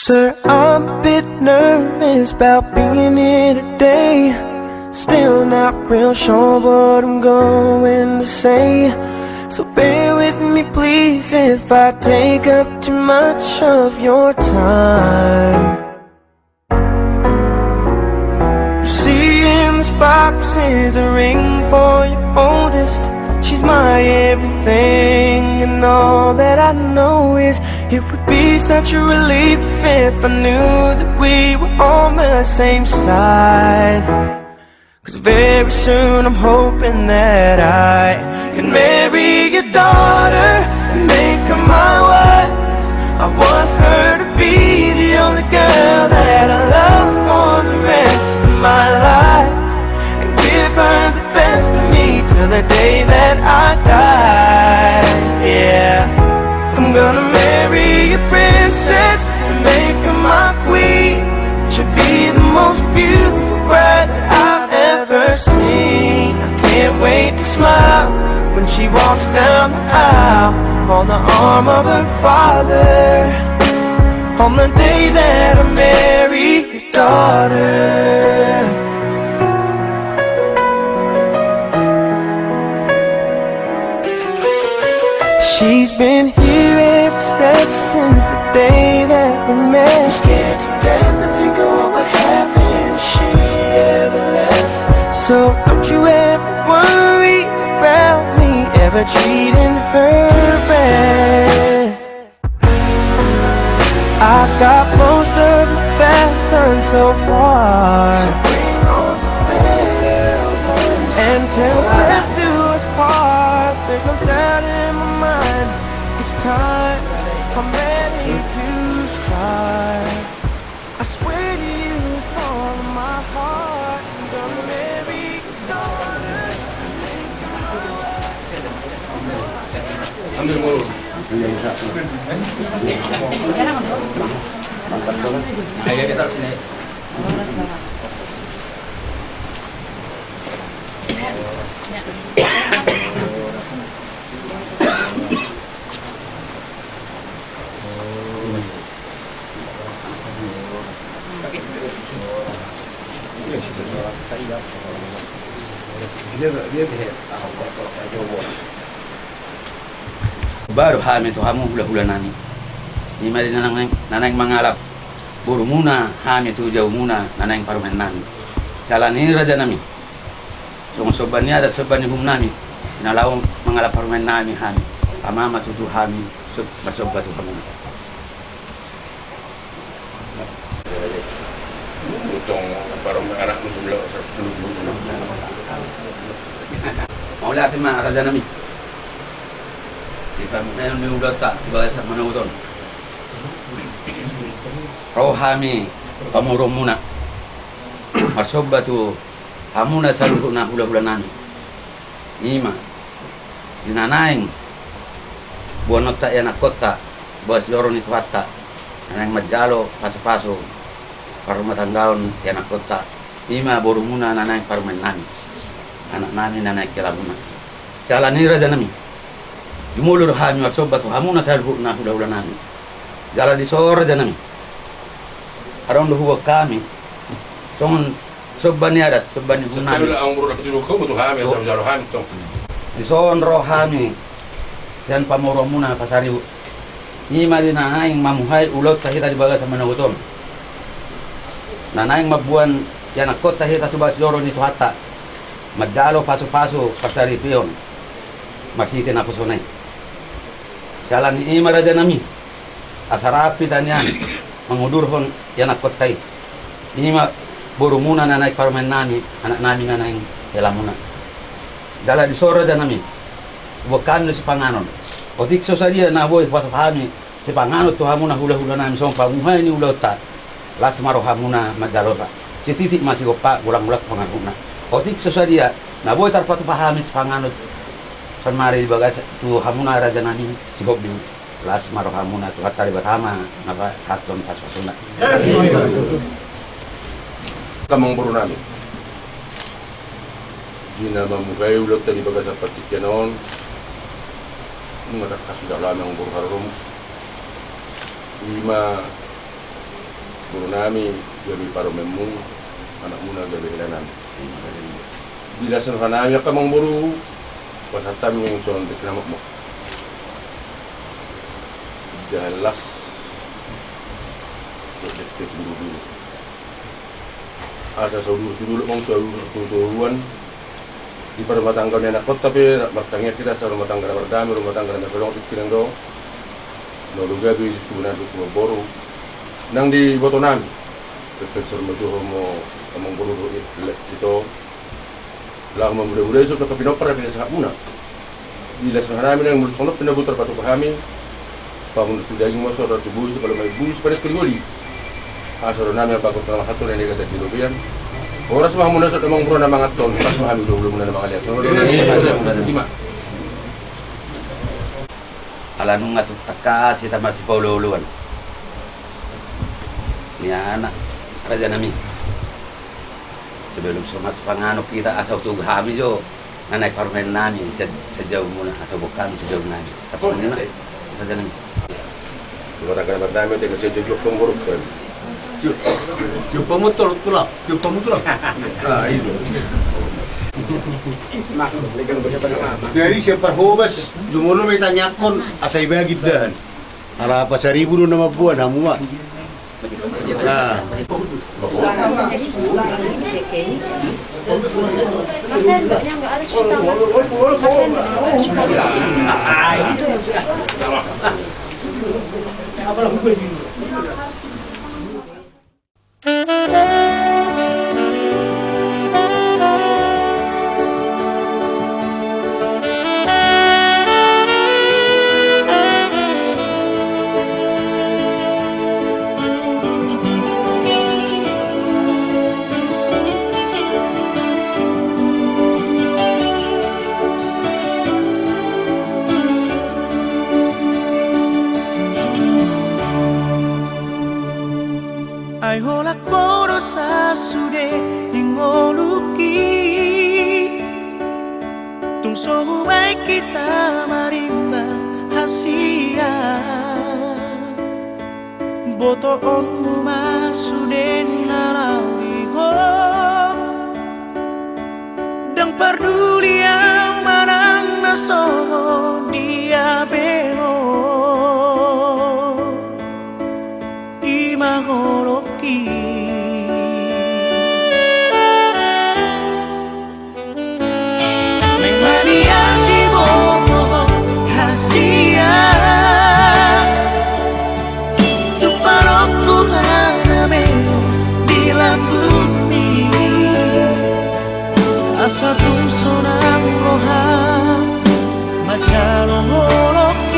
Sir, I'm a bit nervous about being here today. Still not real sure what I'm going to say. So bear with me please if I take up too much of your time. You see in this box is a ring for your oldest. She's my everything, and all that I know is it would be such a relief if I knew that we were on the same side. 'Cause very soon I'm hoping that I can marry your daughter and make her my wife. I want her to be the only girl that I love for the rest of my life, and give her the best of me till the day that I die. Yeah, I'm gonna marry a princess and make her my queen. She'll be the most beautiful bride that I've ever seen. I can't wait to smile when she walks down the aisle on the arm of her father, on the day that I marry your daughter. She's been here every step since the day that we met. I'm scared to death to think of what would happen if she ever left. So don't you ever worry about me ever treating her bad. I've got most of the best done so far, so bring on the better ones. And till death do us part, there's no doubt in my mind. It's time, I'm ready to start. I swear to you with all of my heart, I'm gonna marry your daughter, make her my wife. Baru hamil tu hamu hula-hula nani. Di mari nanang mangalap. Buru muna hamil tu jauh muna nanang parumen nani. Jalan ini raja nami. Soban ni ada soban ni hum nami. Nalau mangalap parumen nami hamil. Amama tu hamil bersobat tu kamu. Utong parumen anak musuh Mau lihat mana raja nami. Di pamunayan ni ulat tak tiba sa manauton. Rohami pamurong muna. Masoba tu hamuna saluto na hula-hula nani. Ima dinanaing buanot ta yan kota bos loro ni tuata nanang majalo paso-paso parumatanggaon yan kota. Ima boru muna nanang parumen nani. Anak nani nanay kilamuna. Jalan ni raja nami. Jumulur hami masoba tu hamuna saluto na hula-hula nani. Jalan di sore raja nami. Aron huwa kami. Songon soban ni adat soban ni hunani. Tapi ang muro napitulo ko butuh hamil sa jalo hamil tong. Di son rohani dan pamoro muna pasari ima di nanaing mamuhay ulot sa hita di baga sa managuton. Nanaing mabuan yan akot ta hita subas loro ni tuhata. Magdalo paso-paso pasari piyon. Masite na pusonay. Jalan ni ima raja nami. Asarapi tanyan mangudurhon yan akot tay. Ima buru muna nanay parumen nami, anak nami nanay elamuna. Dala di sora dan nami. Bukan si panganon. Otik so sadia na boy pas kami si panganon tu hamuna hula-hula nami song pamuhay ni ulota. Las maro hamuna madalota. Si titik masih opa ulang-ulang panganuna. Otik so sadia na boy tarpatu pahami si panganon. San mari di bagas tu hamuna raja nami si gobi. Las maro hamuna tu hatari batama napa katon pas pasuna. Kamang buru namin. Di na mamugay ulot tadi baga sa patikyanon. Mga kasudah lamang buru harum. Lima Puro nami gabi paro memung anak muna gabi ilanan. Bila sa nami ka mang buru pasatam yung son tiknamak mo. Jelas detektif dulu. Asa sa dulu mong sa tuturuan di pada rumah tangga ni anak kot tapi matangnya kita sa rumah tangga na berdami rumah tangga na pelong tikirang do no gabi tunan du boru nang di botonan profesor majuho mo among guru ito lang mamuda-muda iso ka pinopara pila sa muna bila sa harami nang mulut sonot pinabutar patu kami pamun tudaging mo sa tubuh sa kalau may buus pares kuligoli asoro nami pagod na hato na negatif di rubian oras mga muna sa tamang bro na mga ton pas mahami ulo muna na mga liat lima Ala nung nga taka si tamat si Paulo Uluan. Niya anak, raja nami. Sebelum sumat panganok kita asal tuh kami jo, nanay parmen nami sejauh muna asal bukan sejauh nami. Tapi mana raja nami. rumah tangga na berdami ito kasi jujok kong buruk kan Yung pamutol tulak, yung pamutol. Ah, itu. Dari siapa hobas, jumulo may tanyakon, asay bagid dahan. Ala pa sa ribu na mabuan, hamuma. Nah, Sendoknya nggak harus cuci tangan. Sendoknya nggak harus cuci Ay holak koro sa sude ningoluki tung sohuay kita marimba hasia boto onmu masude nalawi ho dang parduli ang manang naso dia beho imaholoki Neng mania di boto hasia tu parokku hanameo bila bumi asa tung sonang roha macalo holoki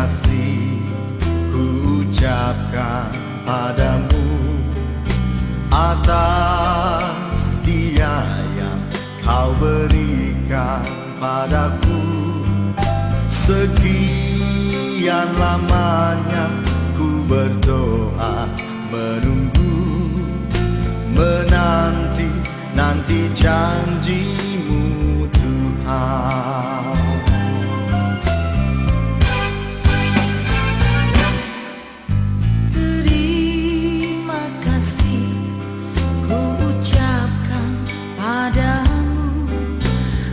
kasih ku ucapkan padamu atas dia yang kau berikan padaku. Sekian lamanya ku berdoa, menunggu, menanti janjimu Tuhan. Terima kasih ku ucapkan padamu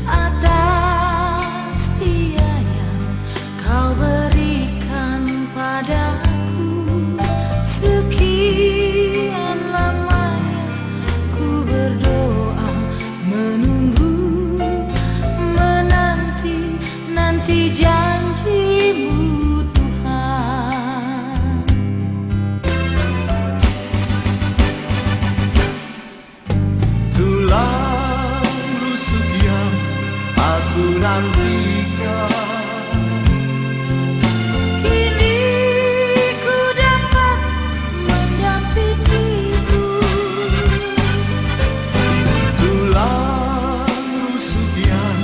atas dia yang kau berikan padaku. Sekian lamanya ku berdoa, menunggu, menanti janjimu Tuhan. Tulang rusuk yang aku nantikan, Kini ku dapat mendampingimu. tulang rusuk yang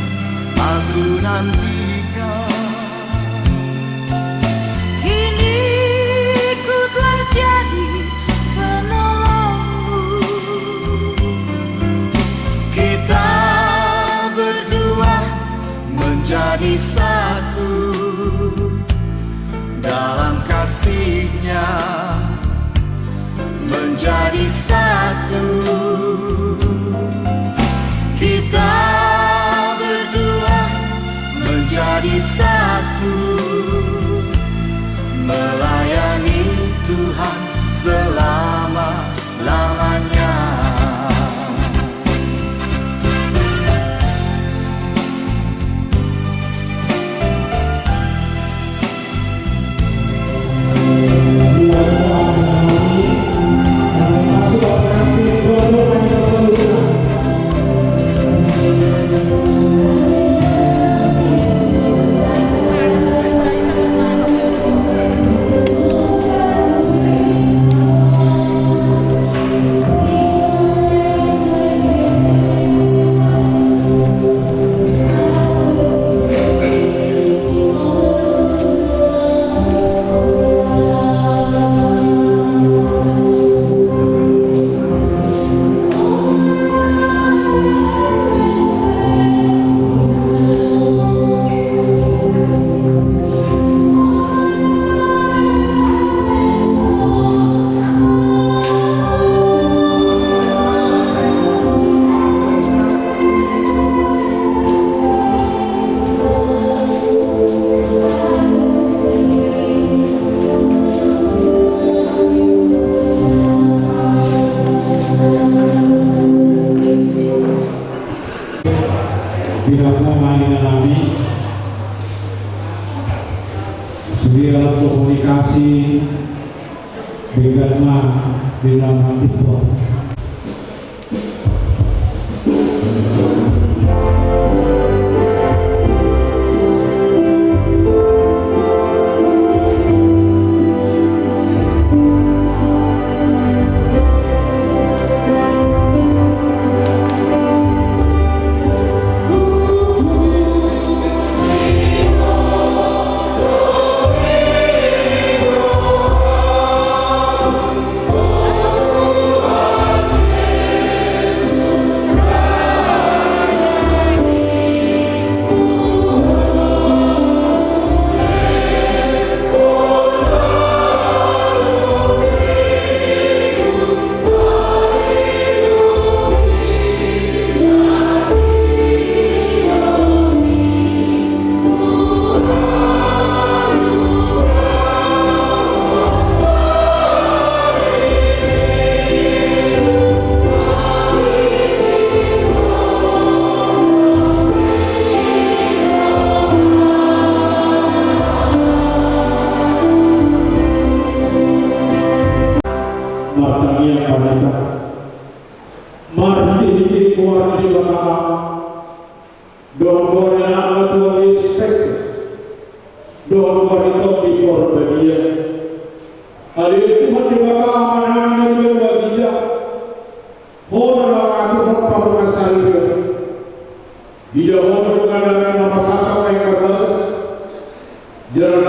aku nantikan, Kini ku telah jadi penolongmu. kita berdua menjadi satu dalam kasih-Nya, menjadi satu. Kita berdua menjadi satu, melayani Tuhan selama-lamanya. Tidak mau main alami segala komunikasi begarma di dalam hati Tuhan.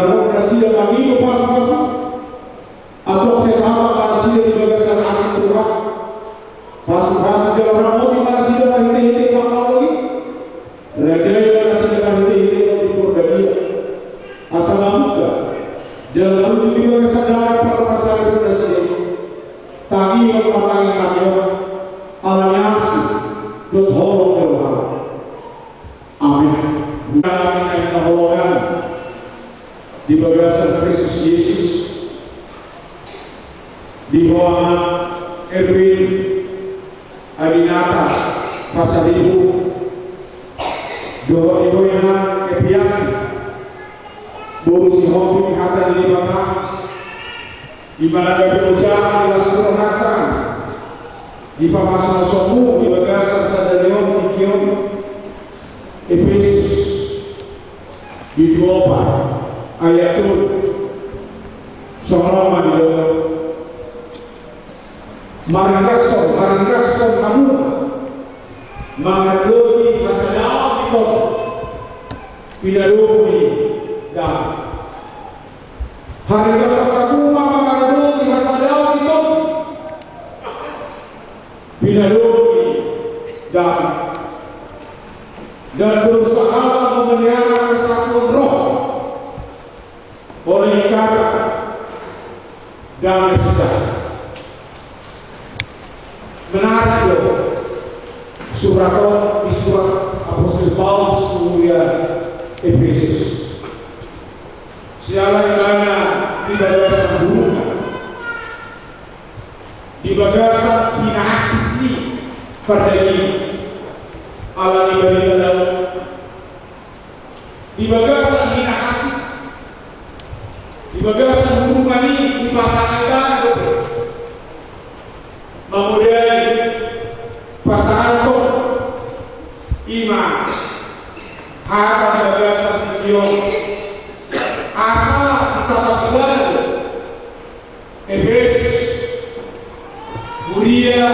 jalan nasi kami pas-pas atau setama nasi di bagasan asing Tuhan pas-pas jalan rambut di nasi dengan hiti-hiti makhluk lagi raja yang nasi dengan hiti-hiti di Purgadia asal muka jalan menuju di bagasan dalam para masyarakat nasi tagi yang matangi kami aliansi dot holong berhala amin bukan yang keholongan di bagasan Kristus Yesus di Muhammad Erwin Adinata Pasaribu Doa Ibu yang kepian Bobo si hobi kata di Bapak di mana ada berusaha di lasurahkan di pamasan somu di bagasan sadarion di kion Efesus di 24 ayat itu Solomon Maringkason kamu mengadui masalah itu pinadui dan Maringkason kamu mengadui masalah itu pinadui dan berusaha memelihara kesatuan roh oleh kata damai sejahtera. Menarik loh surat Apostol Paulus kemudian Efesus segala yang mana di bagasan hubungan di bagasan dinasih ini pada ini ala diberi dalam di bagasan dinasih di bagasan hubungan ini dipasangkan memudai pasangan kok iman harta bagasan video asal ditata keluar Efesus Muria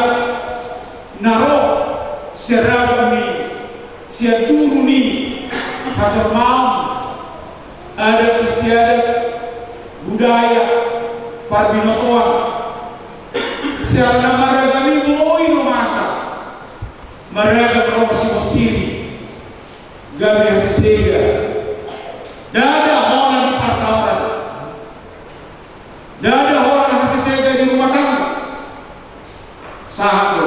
naro seragam ni siaturu ni hajur maum ada istiadat budaya parbinosoan siapa maraga mi ngoi no masa maraga promosi siri gabi sesega dada orang di pasaran dada orang sesega di rumah tangga sahab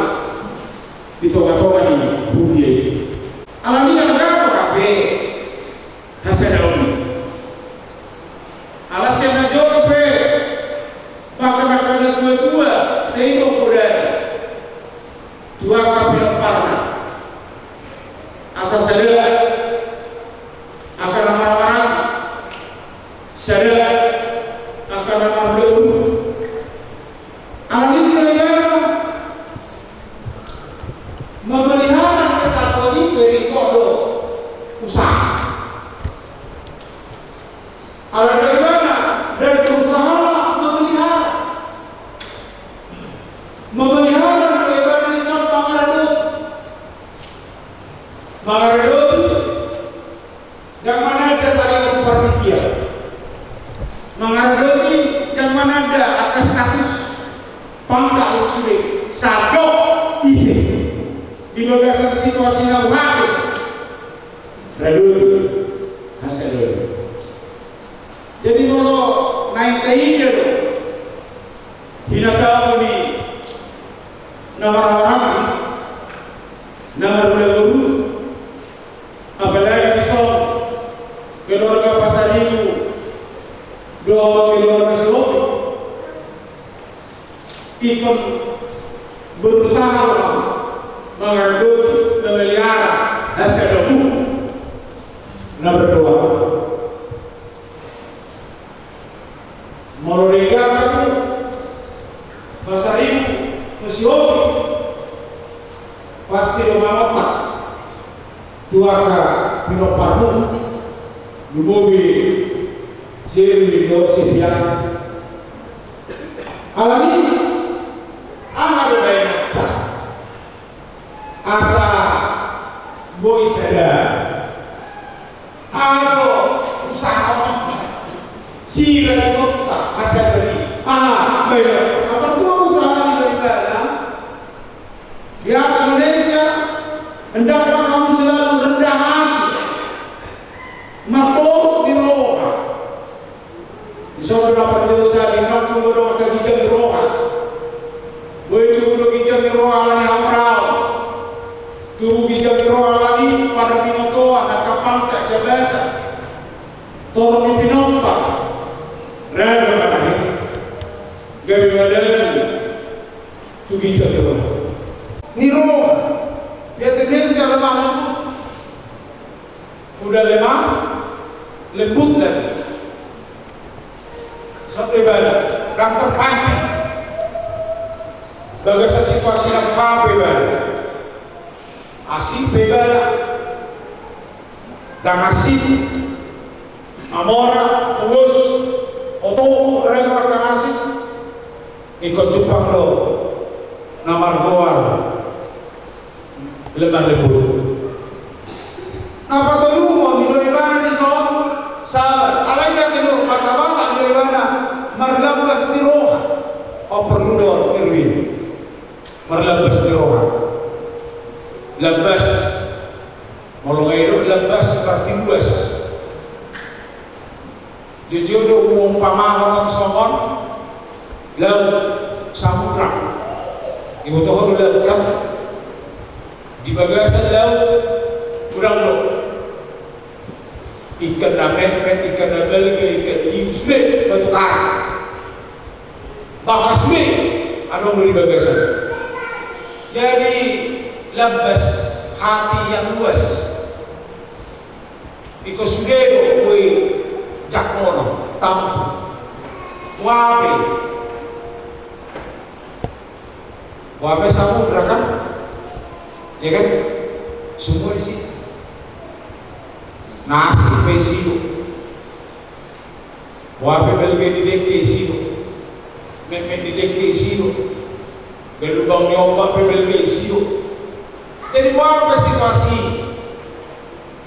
di toga-toga ini budaya alaminya berapa kape hasil daun alasnya jauh pe bahkan tua sehingga kuda dua kapital parna asal sadar akan nama-nama sadar akan nama dulu alami negara memelihara kesatuan ini beri kodo usaha ala negara dari berusaha memelihara kebebasan Islam Mangaradut yang mana ada tali pertikia Mangaradut yang mana ada atas status pangkat sudah sadok isi di bagasan situasi yang wakil Radut hasil jadi kalau naik tinggi itu binatang ini nama orang nama guru apalagi besok keluarga Pasaribu dua keluarga Solo ikut berusaha mengaduk memelihara hasil debu nah berdoa Moroniga itu Pasaribu museum pasti rumah dua pinoparmu nubobi seri do sepian alami ada banyak asa boy sadar ada usaha Sila itu tak asal dari baik. Apa tu usaha dari dalam? Di Indonesia hendaklah kamu selalu rendah hati, makhluk di roha. Isod dapat jurusan yang aku bodoh akan hijau di roha. Boleh bodoh hijau di roha lagi hamrau. Tubuh hijau di roha lagi pada pinoto anak kapal tak jabatan. Tolong pinompa. Rada matahari. Gabi badan tu hijau di roha. Ni roha. Dia Indonesia lemah lembut. Udah lemah, lembut lagi. Satu ibadah, dan terpancing. Bagaimana situasi yang apa ibadah? Asik ibadah, dan asik, amora, terus, oto, rela akan asik. Ikut jumpa lo, namar goar, lemah lembut. Napa tu mau hidup ibadah ni soal sahabat. Alai dah hidup mata bangga hidup ibadah. Merlabas di roha. Oh perlu dor irwin. Merlabas di roha. Labas. Kalau hidup labas berarti luas. Jujur do umpama orang songon laut samudra. Ibu tahu laut kan di bagasan laut kurang lo. Ikan namen, ikan nabel, ikan hiu, sulit bertukar. Bahkan sulit, ada beli bagasan. Jadi labas hati yang luas. Iko sugedo kue jakono tampu, wabe samudra kan, ya kan? Semua di situ. Nasi pesilo, wape belge di deke silo, meme di deke silo, belubang nyoba pe belge silo. Jadi wape situasi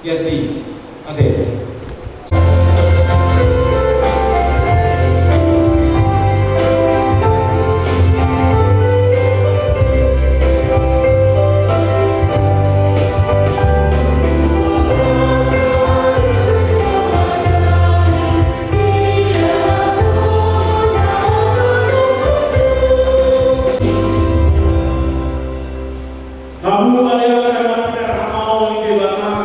jadi ada. Kamu adalah dalam penerhamau di belakang.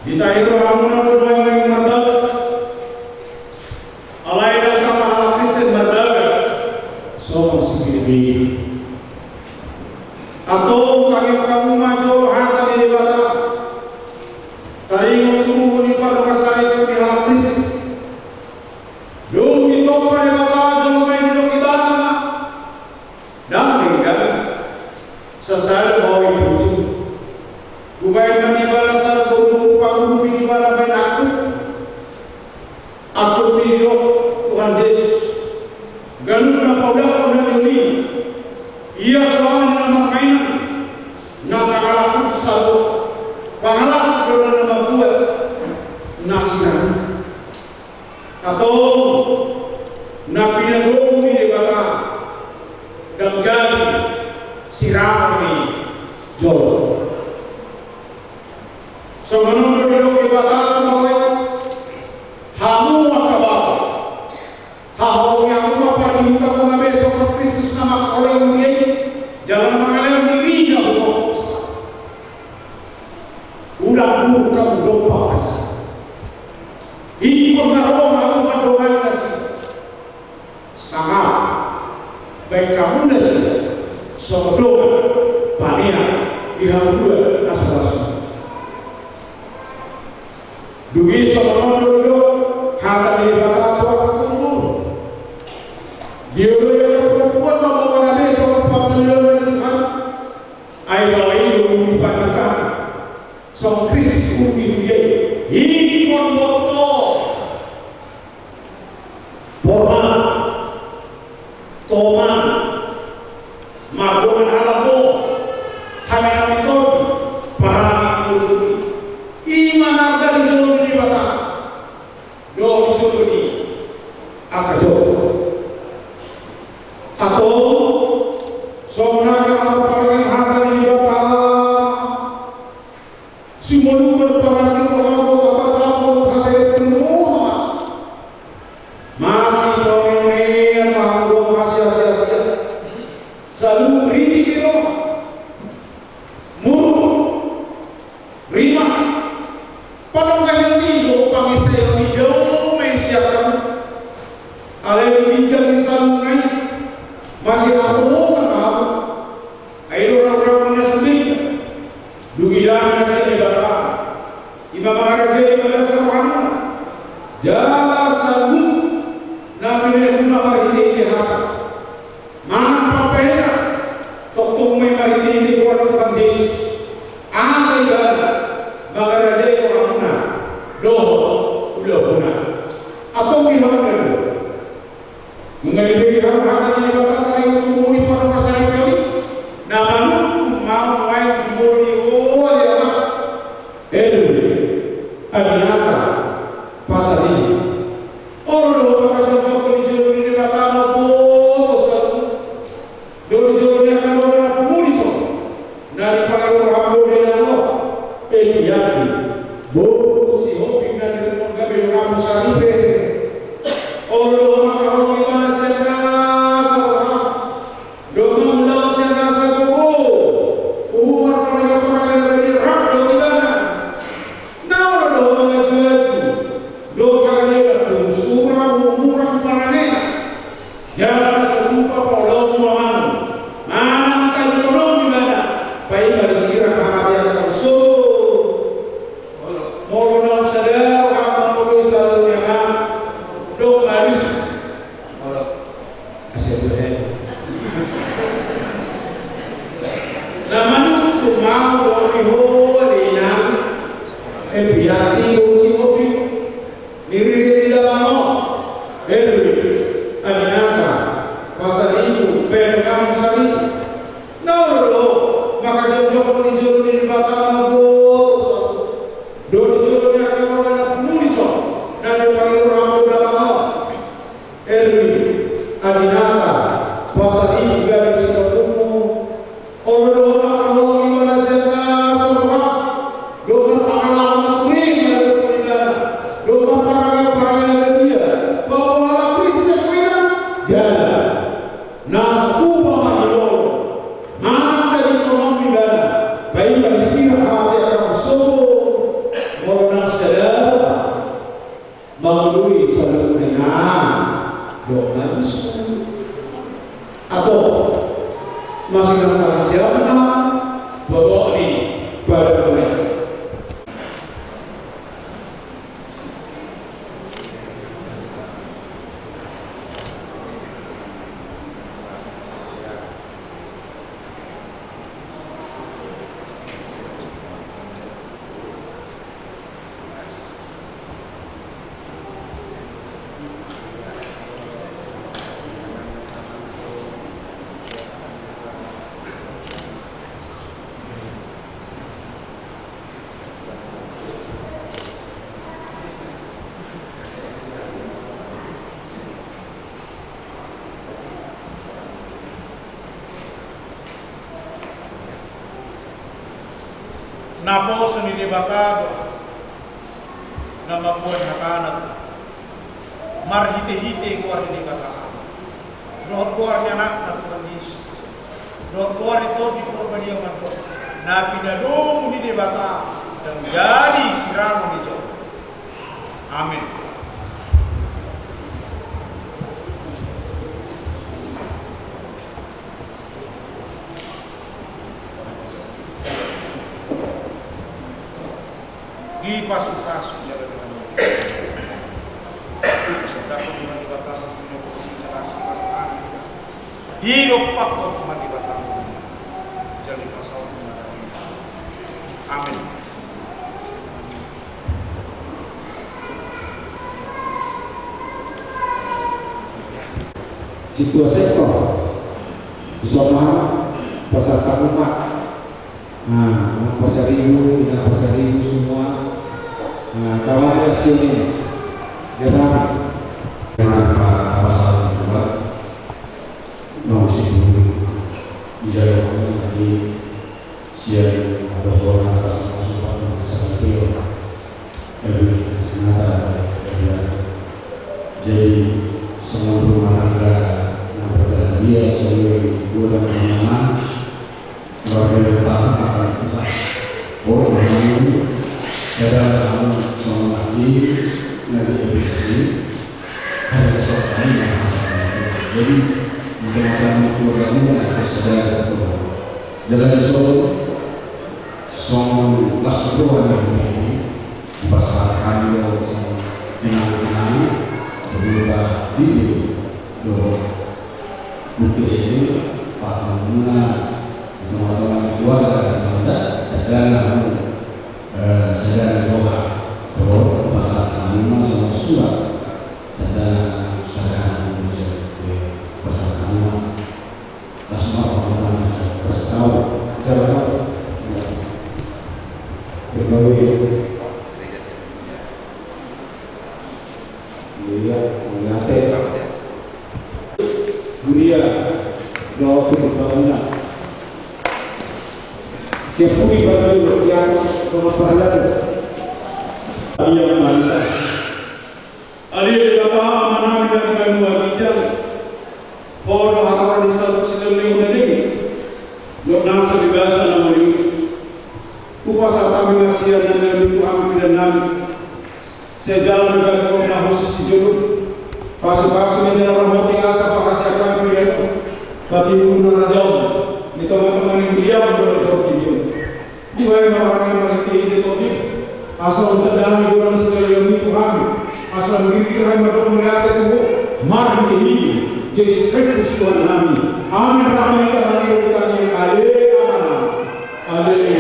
Ditahiru hamunan berdoa yang mardagas. Alai datang mahal Kristen mardagas. Somos sendiri. Atau kamu maju hata di belakang. Taringo tubuh di pada kasar itu di hal Kristen. Dong ditopa di belakang jauh main dong kita. Dan tinggal. Sesal bawa ibu, bukan menibala salah guru, paku menibala ben aku hidup Tuhan Yesus. Galuh na paulah na yuni, ia selalu nama mainan, nama kalakut satu, pangalak kalau nama buat nasihat, atau nabi nabi di bawah dan jadi sirami jol. So menurut hidup dikatakan bahwa hamu akabah, hamu yang apa diungkap oleh besok Kristus nama orang ini jangan mengalir dirinya berfokus. Udah dulu kamu doa ini pengaruh kamu berdoa kasih sangat baik kamu nasi. Sodoh pania dihambur nasaras. Dugi sodoh hata di belakang tua kumpul. Dia perempuan mau nabi sodoh pemeliharaan Tuhan. Ayo di panikan. Sodoh Kristus kumi dia. Ini kondoto. Porma, toma. Mabuhan alamo kami itu para itu iman agar jauh di bawah. akajo atau somna kalau paling hati di bata simolu berparasi kalau apa sahabat pasir semua masih dominan manggung masih sia-sia selalu beri kilo muru rimas padang kayu tigo pangisa yang hidau mensiapkan alai bijak di sangai masih aku kan ayo orang-orang sendiri dugilan nasi ibadah imam raja ibadah serwana jala sabu nabi guna hari ini mana papena tokong may hari ini keluar Tuhan Yesus asa ibadah maka raja orang guna doh udah guna atau gimana mengenai hal-hal yang dikatakan yang tumbuh pada masa ini nama lu mau main jumur di ya adinaka pasal ini orang bakal cocok di jumur ini batang bos dulu jumurnya kan orang pemuriso dari pakai orang boleh lalu yaki bos si hobi dari gabe orang saripe orang bakal gimana senas doa ulang senas aku uang orang dari rak gimana nah doa ngaju doa kalian surah umurah paranena jangan serupa kalau mohon mana kan tolong gimana baik dari sirah hati yang kamu mau sadar apa mau selalu yang doa harus namanya tu mau doa holinya biati usi kopi niri tidak mau adinaka pasal itu pegang sari nolo maka jauh di jauh di batang bos dulu jauhnya keluar pemuriso dari panggil orang dalam adinaka pasal ini garis ketemu orang gimana senas semua doa pengalaman kuning dari pemerintah doa para dia bahwa Kristus kuning jalan nasku bahayolo mana dari ekonomi dan baik dari sirah hati akan masuk orang sadar melalui satu dengan doa atau masih dalam siapa bawa ini pada mereka. Napo sendiri bakado nama buat hakanak marhite-hite keluar ini kata roh keluarnya nak Tuhan Yesus roh keluar itu di perbadian manto napi dado muni di baka dan jadi siramu di jauh amin. Di pasu-pasu jalan dengan sedang menggunakan batang menyelesaikan batang hidup pakot Tuhan di batang jadi pasal mengenai amin. Situasi kok zona pasar tamumak pasar ibu semua kawan sini, jangan menjaga tadi siang ada suara masukan sampai jadi semua rumah tangga yang berbahagia seluruh bulan nyaman keluarga depan akan kita ini saya kamu sama lagi nanti edukasi ada soal yang jadi mudah-mudahan keluarga ini harus sadar jalan Solo Song las kedua yang ini pasarkan yo dengan berubah diri do bukti ini paham teman-teman keluarga dan sedang doa terus pasal 5 sama surat dan sedang pasal 5 asma Allah berstahu jalan berlalu dia mengatakan dunia doa berbanyak siapa ibadah yang berpahala yang mana ali kata amanah dengan wajib orang akan disatu sekali lagi loknas biasa namanya kuasa kami nasihat dan Tuhan dan nabi sejalan dengan kota khusus jodoh pasu-pasu di dalam hati asa pakasiakan pilihan tapi guna jauh di teman-teman yang diam berdoa dua orang yang masih di asal terdamai dalam segala yang Tuhan asal diri kami melihat itu mari ini Yesus Kristus Tuhan kami amin rahmat kami bertanya aleluya amin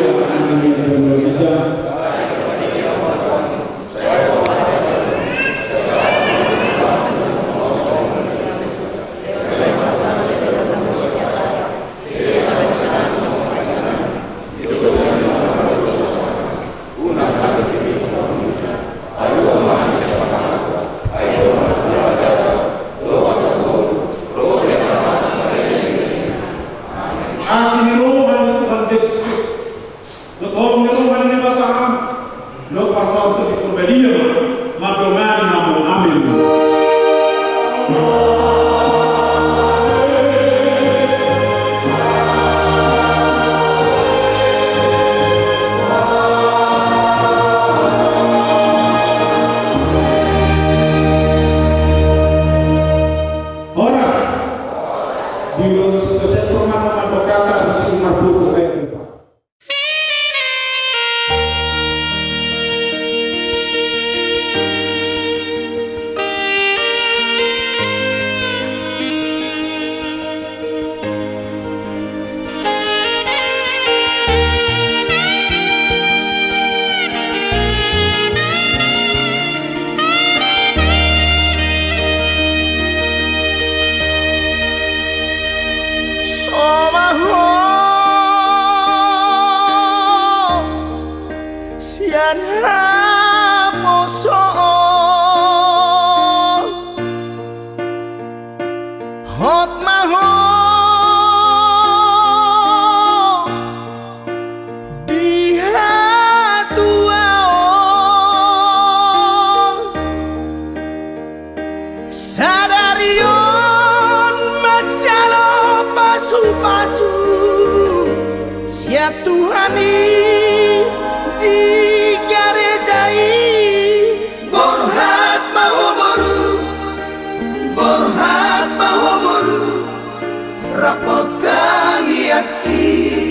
Sadarion macalo pasu-pasu sia Tuhani di garejai borhat mau boru rapot tangiaki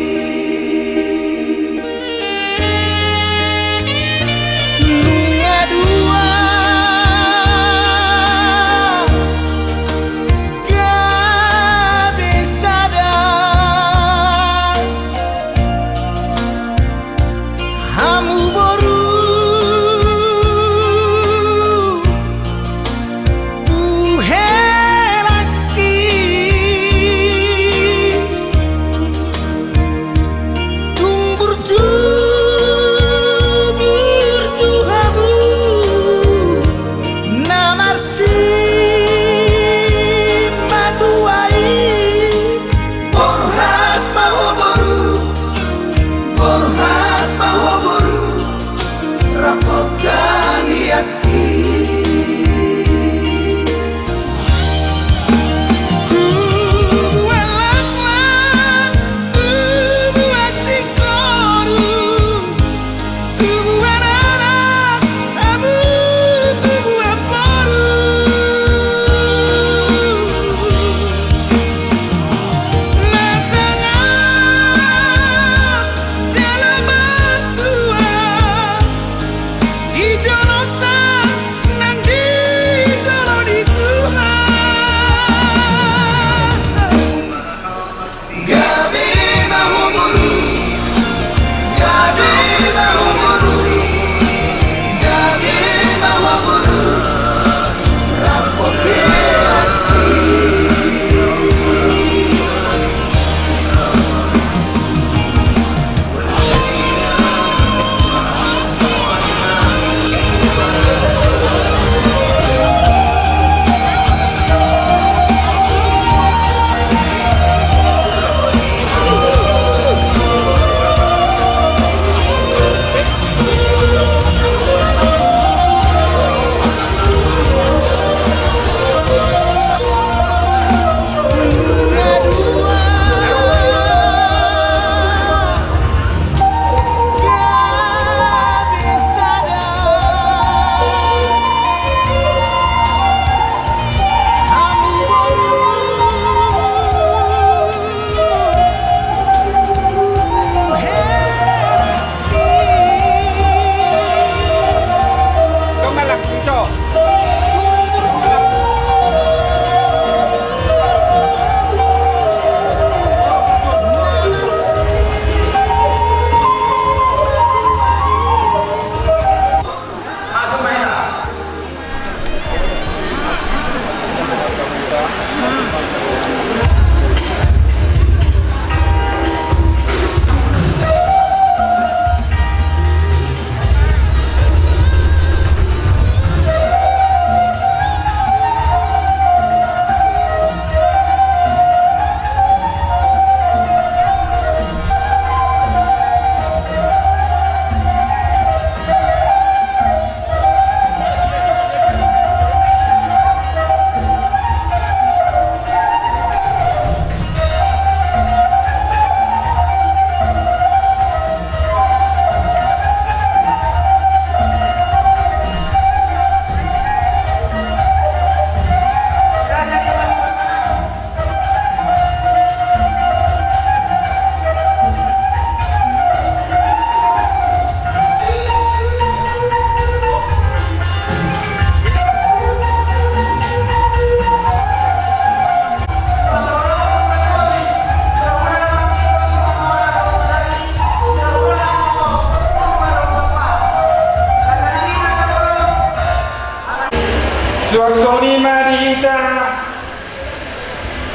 diita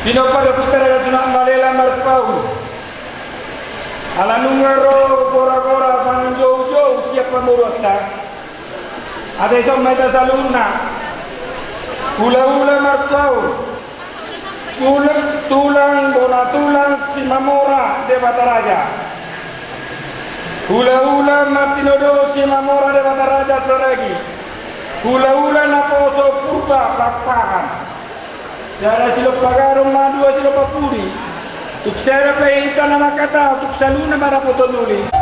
Dino pada putera sunak malela marpau ala nungaro gora-gora pangan jauh-jauh siapa murota ada isang meta saluna ula-ula marpau tulang bola tulang si Mamora de Bataraja hula-hula Martinodo si Mamora de Bataraja seragi hula-hula naposo purba pakpahan Sara silo pagarong madua silo papuri. Tuk sara pahita na makata, tuk saluna marapotonuli.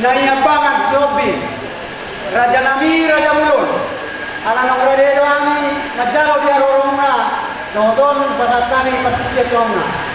naiambangan siobi Raja Nami Raja Mulun anak berada kami najaro di arorongna nonton pasat kami patikia tongna.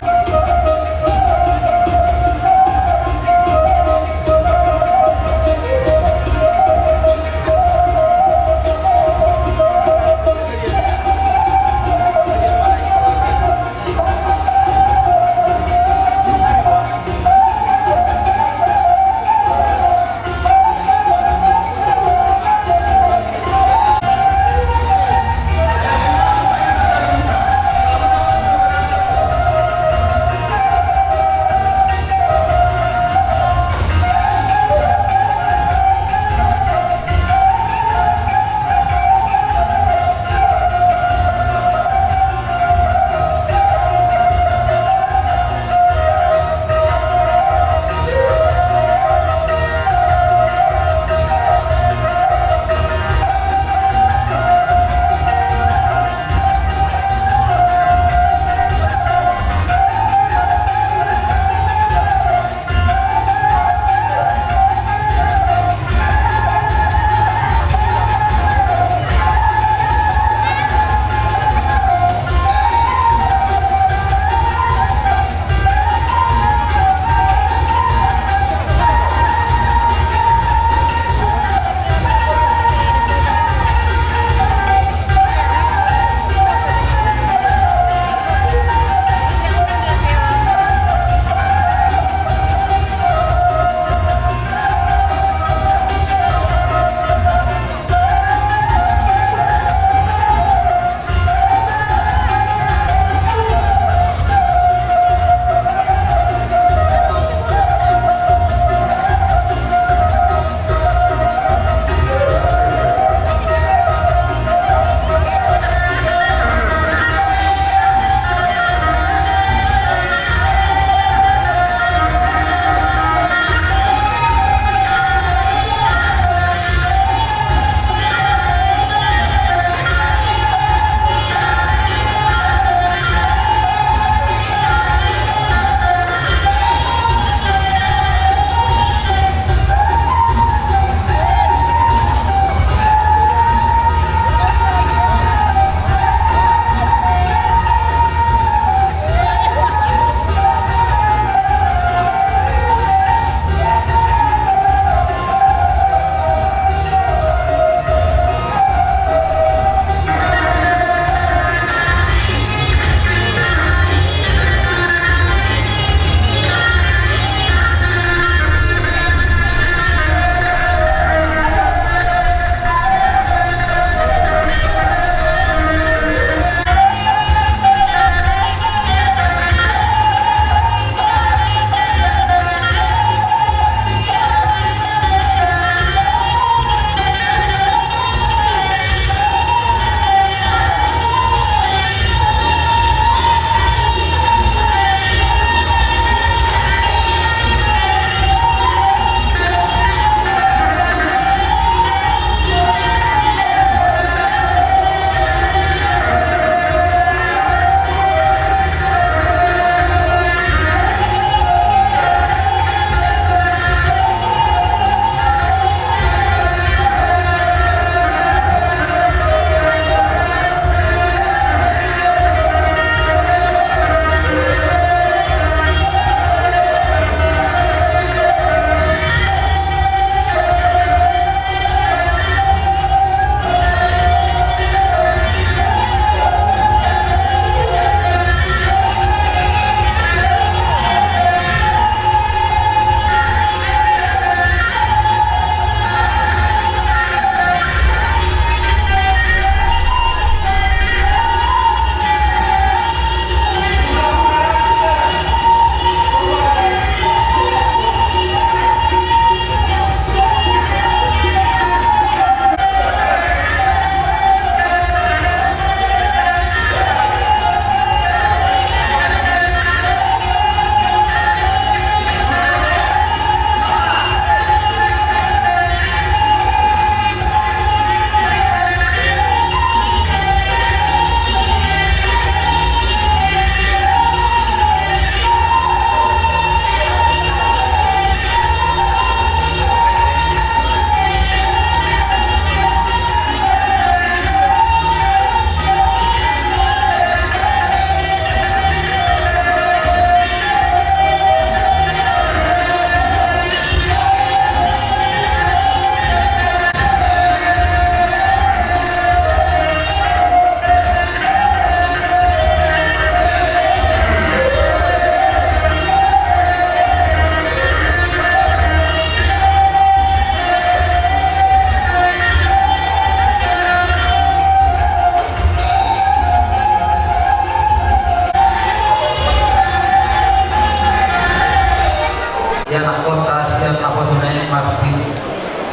apa tunai mati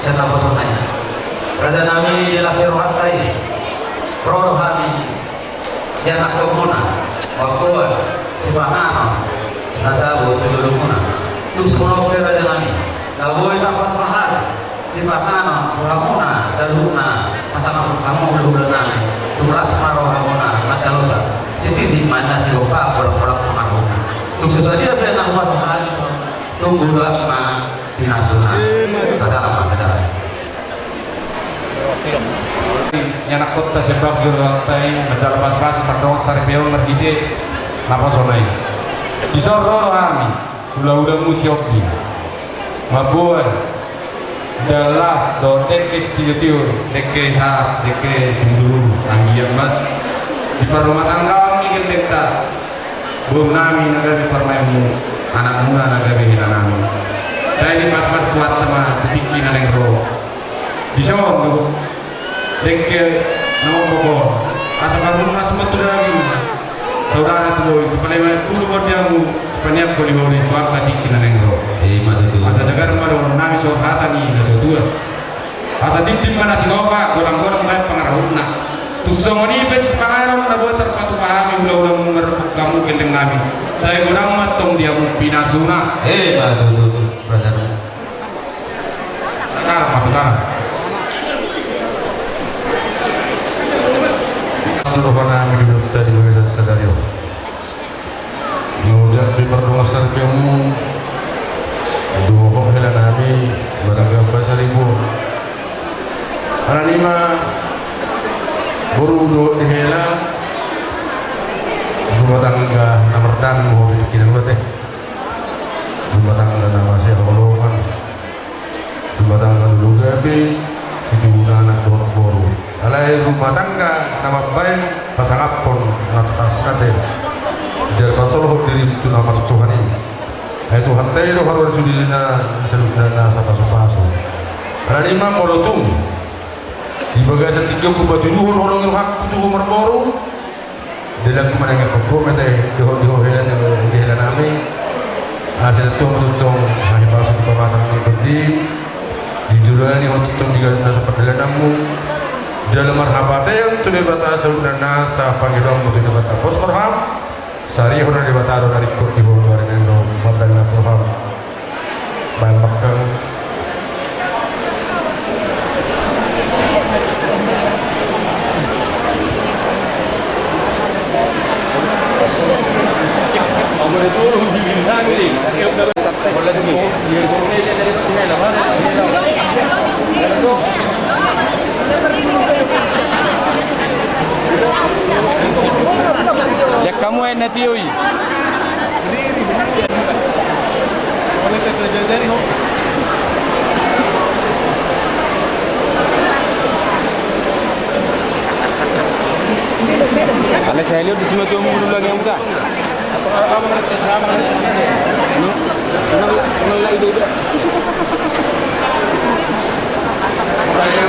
saya apa tunai raja nami di lasir hatai roh kami janak komuna wakua sibahana nadabu tudulumuna tu semua raja nami laboy dapat mahal sibahana kamuna daluna masalah kamu dulu nami tulas maro kamuna matalusa jadi di mana si opa orang-orang pengaruhna untuk sesuatu dia benar suatu hal tunggu lama dinasuna adalah yang nak kota sebab jurulantai menjalan pas-pas berdoa saripeo merhide napa sonai disororo kami ulah-ulah musyokdi mabuan dalas do dekes tiur dekes sar dekes sendulu anggian mat di rumah tangga mikir dekta belum nami nagabi permaimu anak muda nagabi hinanami saya ini pas-pas kuat teman petikin aneng roh disong dulu dekke nama pokok asal kamu mas metu lagi saudara tu sepalai dulu bodiamu sepanjang kali hari tu apa petikin aneng roh asal jagar malu nami sohata ni dua asal titim mana tinoba gorang-gorang baik pengarahuna tusongoni bes pangarang na buat terpatu kami ulah-ulah mengeruk kamu kendeng kami saya gorang matong dia pinasuna madu brother apa sana seluruh panah hidup tadi bagi sadario ngujak di perdoa sarpiamu doa hela nami barang bahasa ribu anima baru do dihela rumah tangga nomor dan mau bikin apa teh rumah tangga nama saya golongan rumah tangga dulu gabi sejumlah anak dua baru alai rumah tangga nama baik pasangan pun atas kate jar pasal diri itu nama Tuhan ini itu hantai itu harus sudina seludana sapa supasu ranima molotung di bagasi tiga kubah tujuh orang yang hak tujuh umur baru dalam kemana yang kebun mete dihohelan yang dihelan kami hasil tutung masih masuk ke pematang berdiri di jualan yang tutung di garis seperti lenamu dalam marhabate yang tuh batas sudah nasa panggilan untuk batas pos marhab sari orang di batas dari ikut di bawah dari nendo makan nasroham bahan bakal Ya kamu enak tioi. Kalau saya lihat di sini tuh mau dulu lagi yang muka. Apa ngerti sama ngerti? Nolak ide. Saya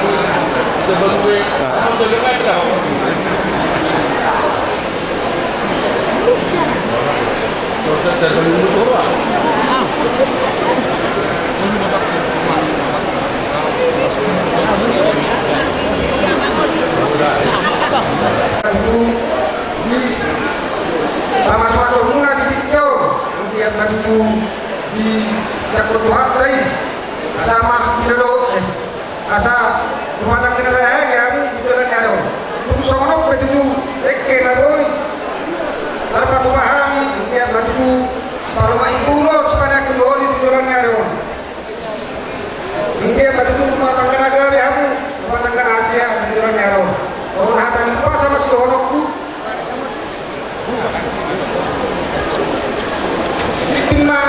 sebelum gue, kamu tuh lihat kan? Proses saya dulu dulu ah. Itu di masuk muna di video lihat maju di cakot hatai sama tidak asa rumah tangga negara yang di jalan ada tunggu sono begitu eke naboy tanpa tumahami lihat maju selalu mai pulau sepanjang kedua di jalan ada ini maju rumah tangga negara kamu rumah tangga Asia di jalan ada orang hata lupa sama si honokku bikinlah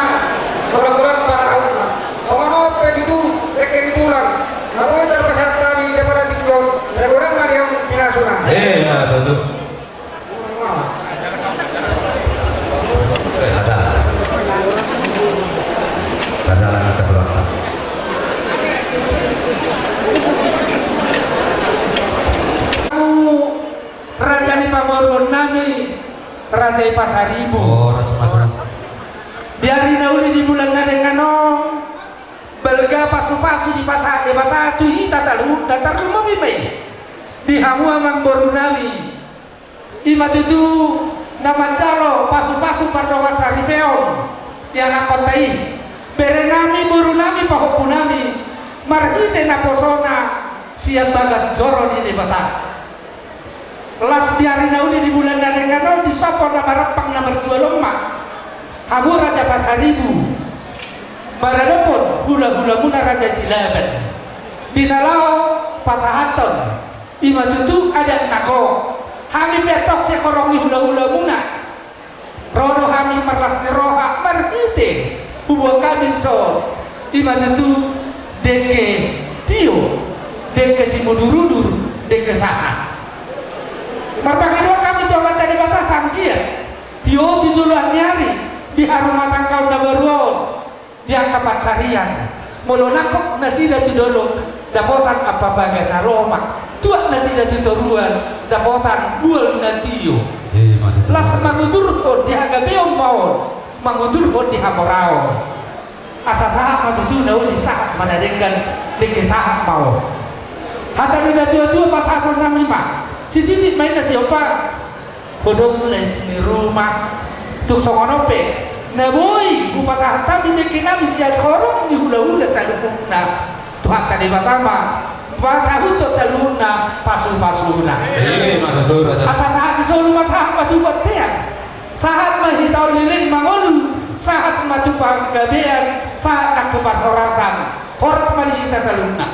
orang-orang para ulama honok begitu lekir tulang lalu terpesat tadi daripada tiktok saya orang mari yang pinasuna nah tuh ada lah kata belakang Raja di Paborun nami Raja di Pasaribu. oh Raja Di hari nauli di bulan na dengan belga pasu-pasu di pasar de bata tu ita salu datar rumah bimai di hamu amang boru nami imat itu nama calo pasu-pasu pardowa sari peon yang akotai berenami boru nami pahopu nami marhite na posona siap bagas joro di bata las diari nauni di bulan nanengano disopor nama repang nama jual lemak hamu raja pasaribu baradopon hula-hula muna raja silaban dinalau pasahaton imatutu ada nako kami petok sekorongi hula-hula muna rono kami marlas neroha marhite hubung kami so imatutu deke tio deke simudurudur deke saha marpakido kami coba tadi batasan kia tio tujulan nyari di harumatan kau na baruon dia kapat carian mulu nakok nasida tu dolo dapotan apa bagian aroma tuak nasida tu toruan dapotan bual natio las mangudur pun di hagabeong paon mangudur pun di hamoraon asa sahat matutu nau di sahat manadengkan di kesahat paon hata nida tua-tua pas atur nami mak si titik main nasi opa kodong les di rumah tuk songonope nah boy upasa tapi bikin nabi siap sorong di hula-hula salukuna Tuhan tadi pertama bahasa untuk saluna pasu-pasuna asa saat di solo masahat matu batean saat mahitau lilin mangolu saat matu panggabean saat nak tubar horasan horas mari kita saluna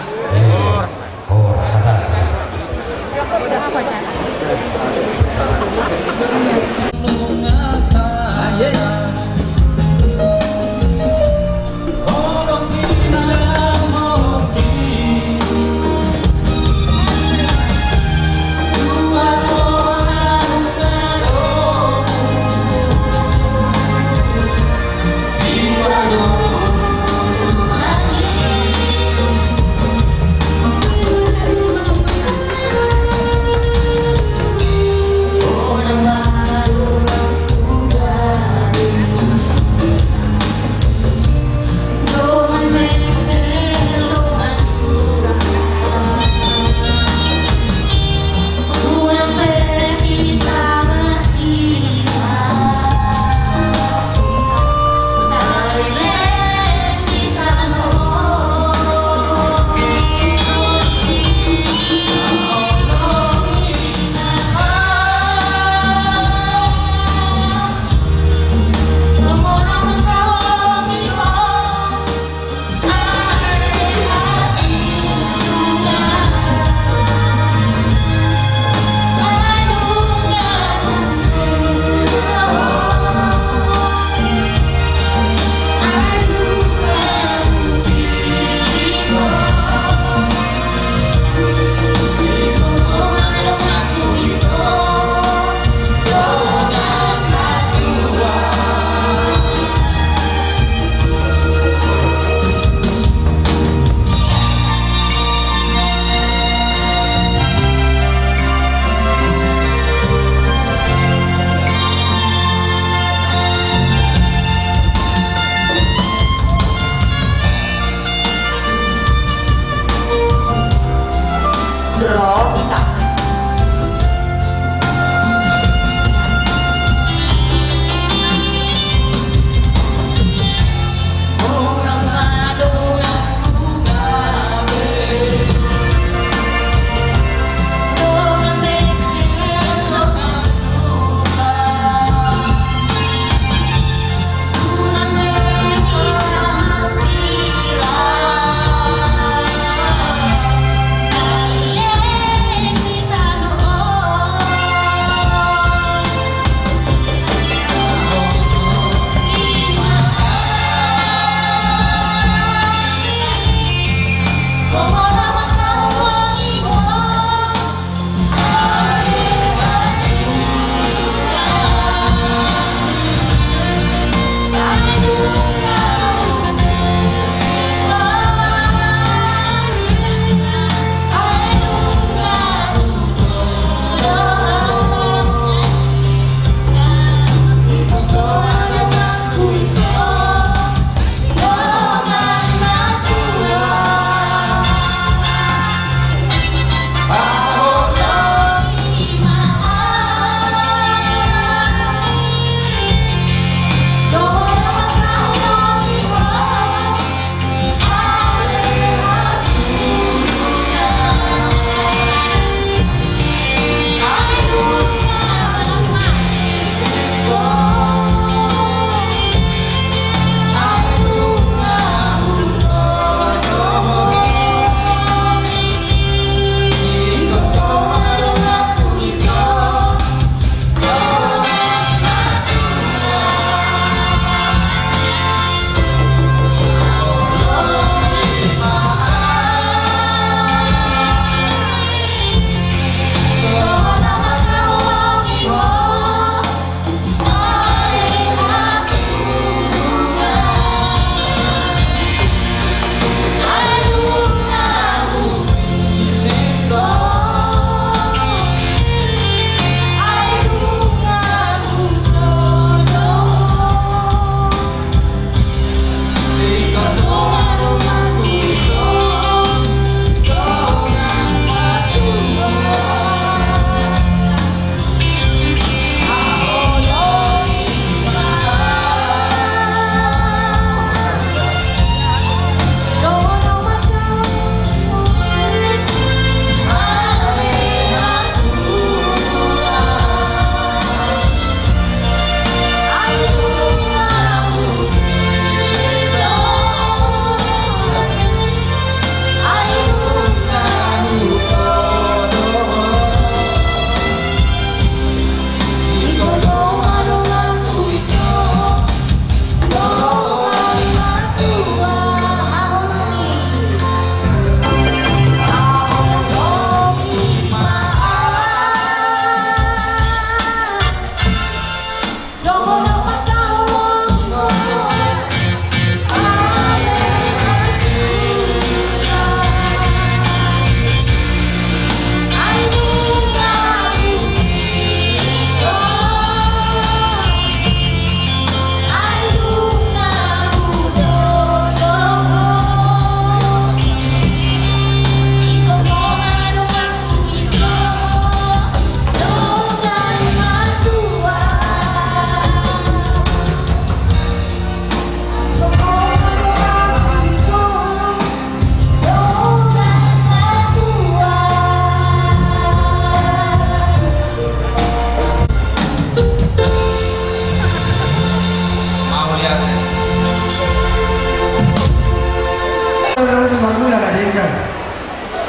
mula gak diingkan.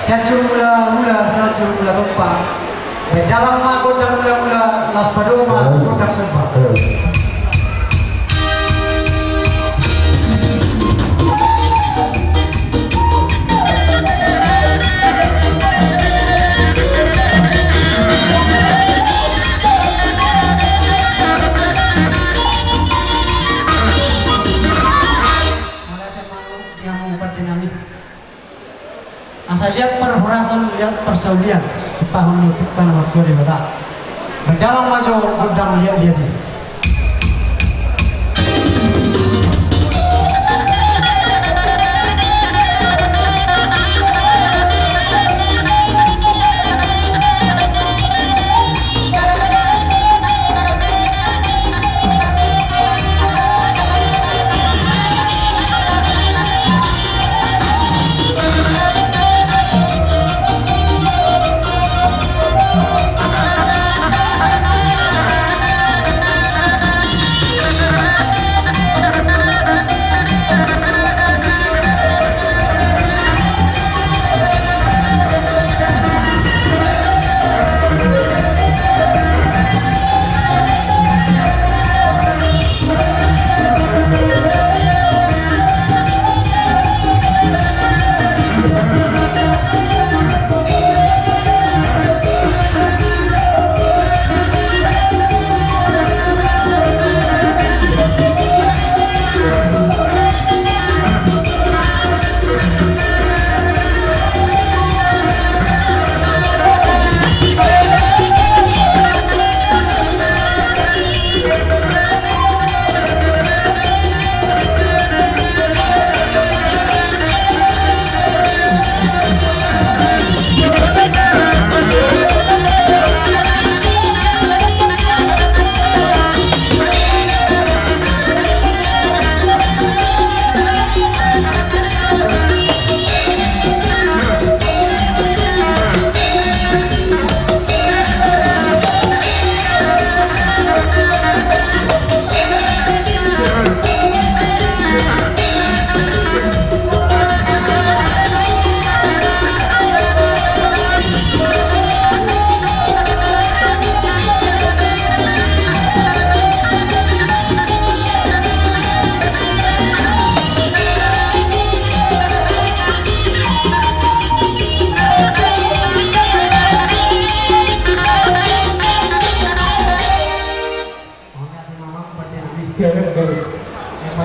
Saya mula topa. Dalam makot dan mula las padoma kodak sempat. Asa lihat perhorasan, lihat persaulian pahun tanah waktu di kota. Berdalam maju gudang lihat dia.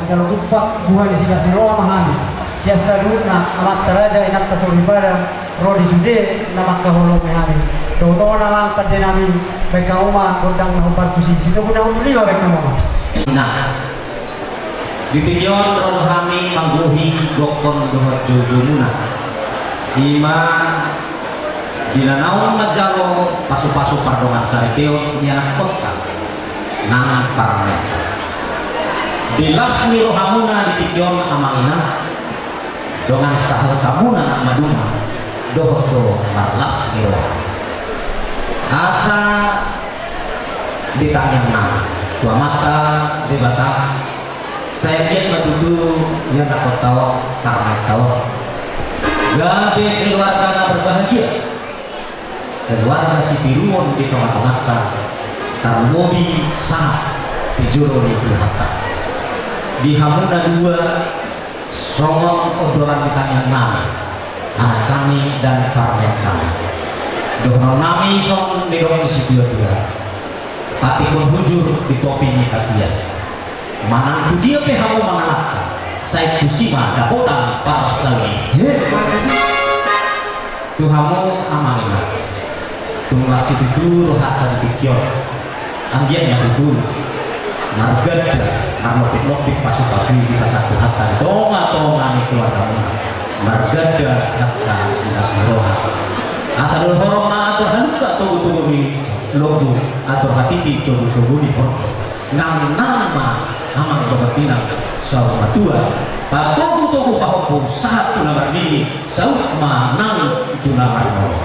Kalau lupa buah di sini roh mahami. Siasa dulu na amat teraja inak tasawuf pada roh di sude nama kaholo mahami. Doa nama pada nami mereka umah kodang nahubar kusi. Situ pun nahu lima mereka mama. Nah, di tigion roh kami mangguhi gokon dohor jujumuna. Ima dinanaun majaro pasu-pasu pardongan saripeo yang kota nang parane. Dilas miro hamuna di tikion amangina dengan sahur tamuna maduma doho marlas miro asa ditanya nama tua mata debata saya kian batutu yang takut tahu karena tahu gabe keluarga na berbahagia keluarga si tiruon di tengah-tengah tarmobi sangat dijuro di belakang di hamuna dua songon obrolan ditanya nami anak kami dan karmen kami dohno nami son di doang si dua tapi pun hujur di topi ni kakian manang tu dia pehamu mengalahkan saya kusima dapotan para sawi tuhamu amalina tu masih tidur hatta di tikion anggiannya tidur nargada narlopik-lopik pasu-pasu di pasatu hatta tonga-tonga ni keluarga muna nargada hatta sinas meroha asalul horoma atur haluka tugu-tugu di logo atur hatiti tugu-tugu di horoma nang nama amang dohatinang sauma tua patugu-tugu pahopu saat tunamar dini saut manang tunamar moro